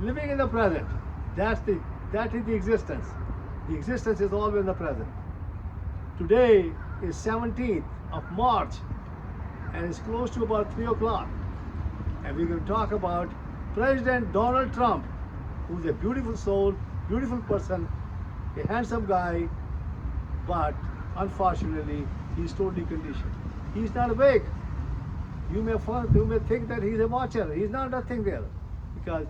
living in the present. That is the existence. The existence is always in the present. Today is 17th of March, and it's close to about 3 o'clock. And we're going to talk about President Donald Trump, who's a beautiful soul, beautiful person, a handsome guy, but unfortunately, he's totally conditioned. He's not awake. You may think that he's a watcher. He's not nothing there, because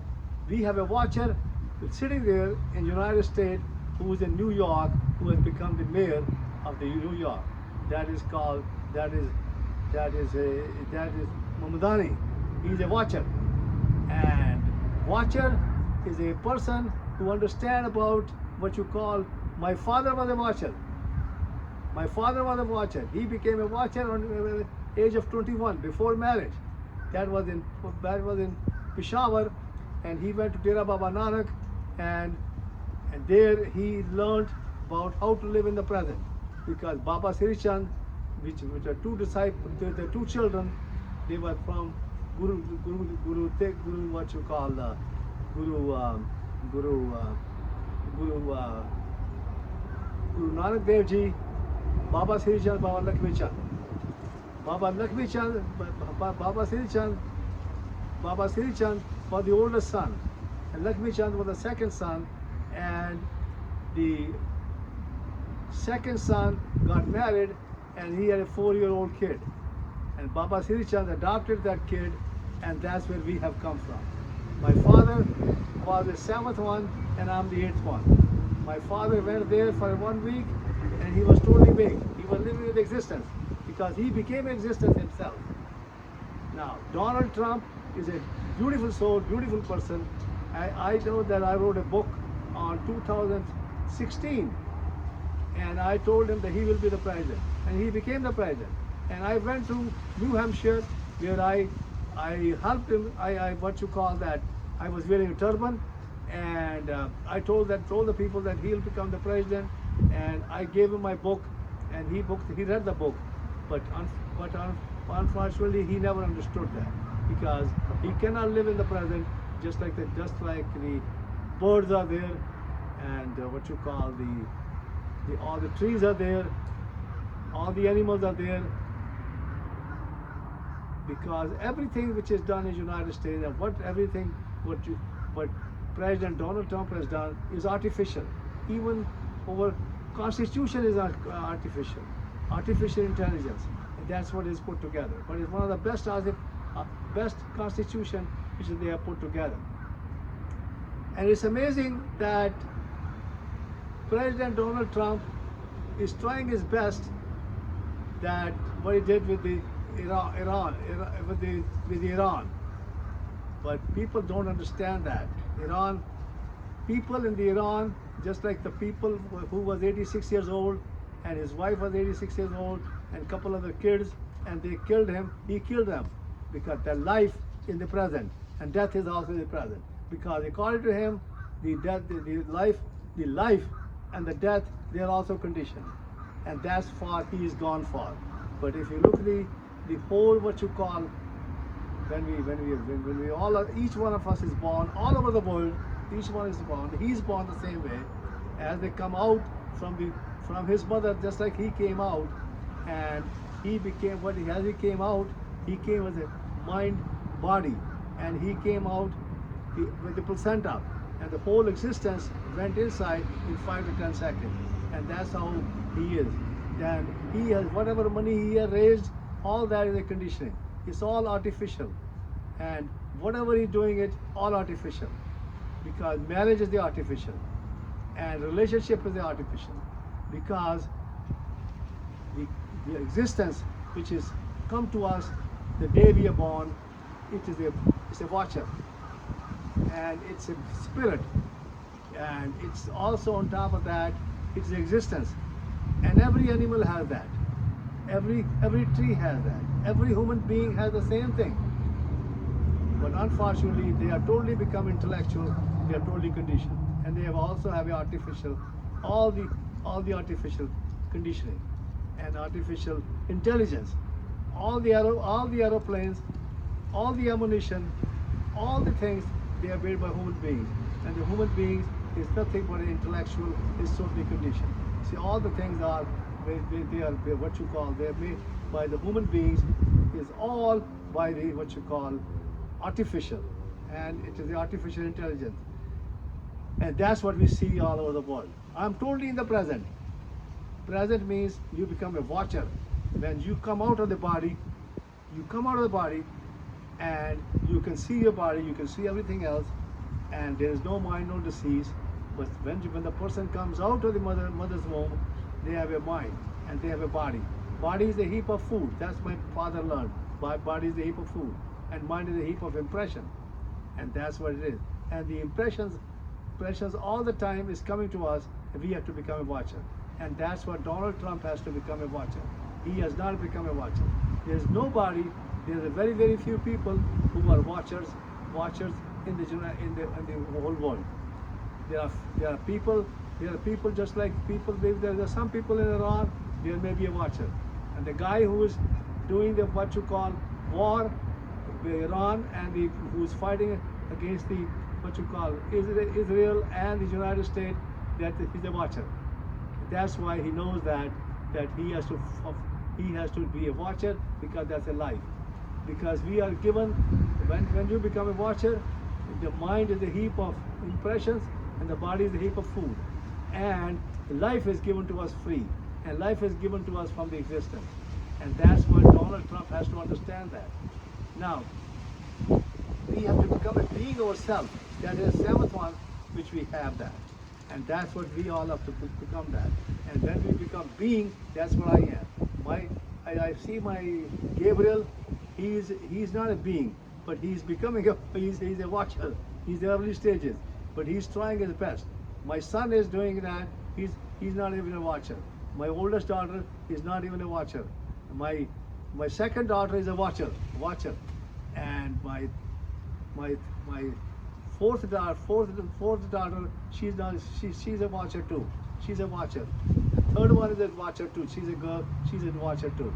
we have a watcher sitting there in United States who is in New York, who has become the mayor of the New York. That is Mamadani. He's a watcher, and watcher is a person who understands about what you call. My father was a watcher. My father was a watcher. He became a watcher on the age of 21 before marriage. That was in Peshawar, and he went to Dera Baba Nanak, and there he learned about how to live in the present. Because Baba Sri Chand, which are two disciples, the two children, they were from Guru what you call Guru Nanak Dev Ji, Baba Sri Chand, Baba Lakshmi Chand. Baba Sri Chand was the oldest son, and Lakshmi Chand was the second son, and the second son got married, and he had a 4-year-old kid. And Baba Sri Chand adopted that kid, and that's where we have come from. My father was the 7th one, and I'm the 8th one. My father went there for 1 week, and he was totally big. He was living with existence, because he became existence himself. Now, Donald Trump is a beautiful soul, beautiful person. I know that I wrote a book on 2016, and I told him that he will be the president, and he became the president. And I went to New Hampshire, where I helped him. I was wearing a turban, and I told the people that he'll become the president, and I gave him my book, and he read the book, but unfortunately he never understood that, because he cannot live in the present, just like the birds are there, and all the trees are there, all the animals are there, because everything which is done in the United States, and what President Donald Trump has done is artificial. Even our Constitution is artificial intelligence, and that's what is put together. But it's one of the best Constitution which they have put together. And it's amazing that President Donald Trump is trying his best, that what he did with the Iran, but people don't understand that. People in the Iran, just like the people who was 86 years old, and his wife was 86 years old, and a couple of the kids, and they killed him. He killed them, because their life in the present, and death is also in the present. Because according to him, the life and the death, they are also conditioned, and that's far he is gone far. But if you look at the whole, what you call, when we all are, each one of us is born all over the world. Each one is born. He's born the same way, as they come out from his mother, just like he came out, and he became as he came out. He came as a mind, body, and he came out with the placenta, and the whole existence went inside in 5 to 10 seconds, and that's how he is. And he has whatever money he has raised, all that is a conditioning. It's all artificial, and whatever he's doing, it all artificial, because marriage is the artificial, and relationship is the artificial, because the existence which is come to us the day we are born, it's a watcher, and it's a spirit, and it's also on top of that, it's existence, and every animal has that. Every tree has that. Every human being has the same thing. But unfortunately, they are totally become intellectual. They are totally conditioned, and they also have all the artificial conditioning and artificial intelligence. All the aeroplanes, all the ammunition, all the things they are made by human beings, and the human beings is nothing but an intellectual, is totally conditioned. See, all the things are they are what you call, they are made by the human beings, is all by the what you call artificial, and it is the artificial intelligence, and that's what we see all over the world. I'm totally in the present. Present means you become a watcher. When you come out of the body, you come out of the body, and you can see your body, you can see everything else, and there is no mind, no disease. But when the person comes out of the mother's womb, they have a mind and they have a body. Body is a heap of food. That's my father learned. Body is a heap of food, and mind is a heap of impression, and that's what it is. And the impressions all the time is coming to us, and we have to become a watcher. And that's what Donald Trump has to become a watcher. He has not become a watcher. There's nobody. There's a very, very few people who are watchers in the whole world. There are people just like people. There are some people in Iran. There may be a watcher, and the guy who is doing the what you call war, Iran, and who's fighting against the what you call Israel and the United States, that he's a watcher. That's why he knows that he has to be a watcher, because that's a life. Because we are given, when you become a watcher, the mind is a heap of impressions and the body is a heap of food, and life is given to us free, and life is given to us from the existence, and that's what Donald Trump has to understand. That now we have to become a being ourselves. That is the seventh one, which we have that, and that's what we all have to become that. And when we become being, that's what I am. I see my Gabriel. He's not a being, but he's becoming he's a watcher. He's the early stages, but he's trying his best. My son is doing that. He's not even a watcher. My oldest daughter is not even a watcher. My second daughter is a watcher, and my fourth daughter, she's a watcher too. She's a watcher. The third one is a watcher too. She's a girl. She's a watcher too,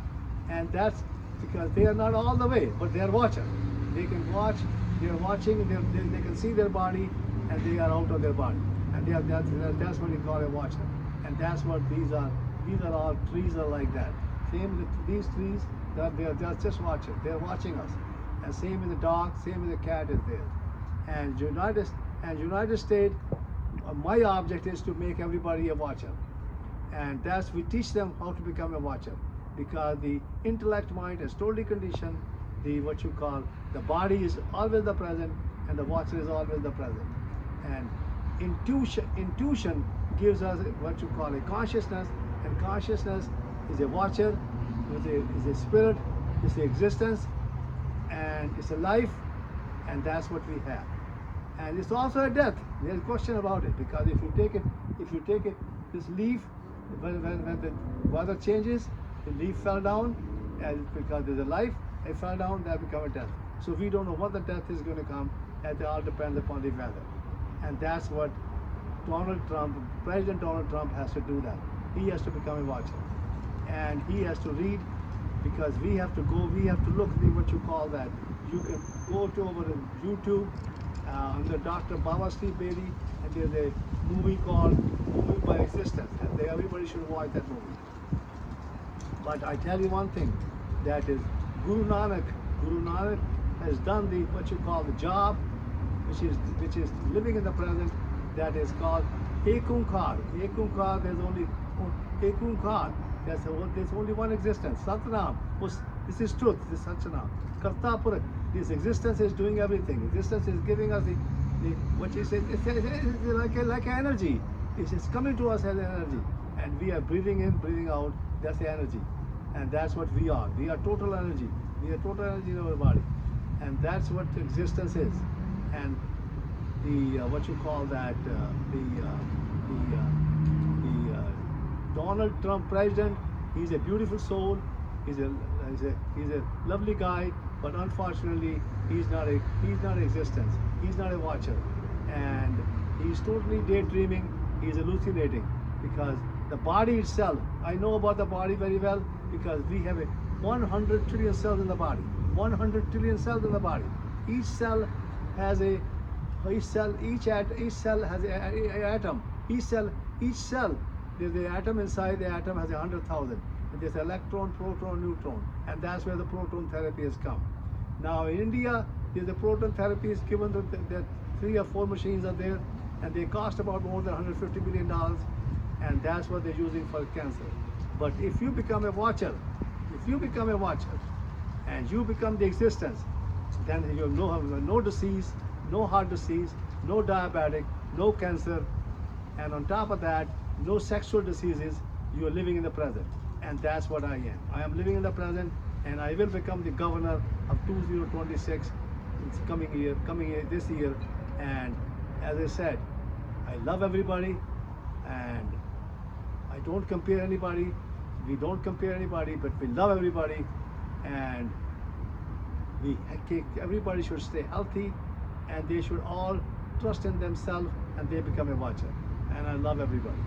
and that's because they are not all the way, but they are watchers. They can watch. They are watching. They can see their body, and they are out of their body, and that's what we call a watcher. And that's what these are. These are all trees are like that. Same with these trees. They are just watchers. They are watching us. And same with the dog. Same with the cat is there. And United States, my object is to make everybody a watcher, and we teach them how to become a watcher, because the intellect mind is totally conditioned. What you call the body is always the present, and the watcher is always the present. And intuition gives us what you call a consciousness, and consciousness is a watcher, is a spirit, is the existence, and it's a life, and that's what we have. And it's also a death. There's a question about it, because if you take it, this leaf, when the weather changes, the leaf fell down, and because there's a life, it fell down, that become a death. So we don't know what the death is going to come, and it all depends upon the weather. And that's what President Donald Trump has to do that. He has to become a watcher, and he has to read, because we have to look at what you call that. You can go to over to YouTube, under Dr. Bedi, and there's a movie called Movie by Existence, and everybody should watch that movie. But I tell you one thing, that is Guru Nanak has done what you call the job, which is living in the present. That is called Ekunkar. There's only Ekunkar. There's only one existence. Satnam. This is truth. This is Satnam. Kartapura. This existence is doing everything. Existence is giving us what you say. It's like energy. It's coming to us as energy, and we are breathing in, breathing out. That's the energy, and that's what we are. We are total energy. We are total energy in our body, and that's what existence is. And what you call that, Donald Trump president, he's a beautiful soul. He's a lovely guy, but unfortunately he's not existence. He's not a watcher, and he's totally daydreaming. He's hallucinating, because the body itself, I know about the body very well, because we have 100 trillion cells in the body. 100 trillion cells in the body. Each cell has a each cell has a atom. Each cell, there's the atom inside. The atom has 100,000. And there's electron, proton, neutron, and that's where the proton therapy has come. Now in India, there's the proton therapy is given that 3 or 4 machines are there, and they cost about more than $150 million, and that's what they're using for cancer. But if you become a watcher, and you become the existence, then you'll have no disease, no heart disease, no diabetic, no cancer, and on top of that, no sexual diseases. You are living in the present, and that's what I am. I am living in the present, and I will become the governor of 2026. It's coming year, this year. And as I said, I love everybody, and I don't compare anybody. We don't compare anybody, but we love everybody, and everybody should stay healthy, and they should all trust in themselves, and they become a watcher. And I love everybody.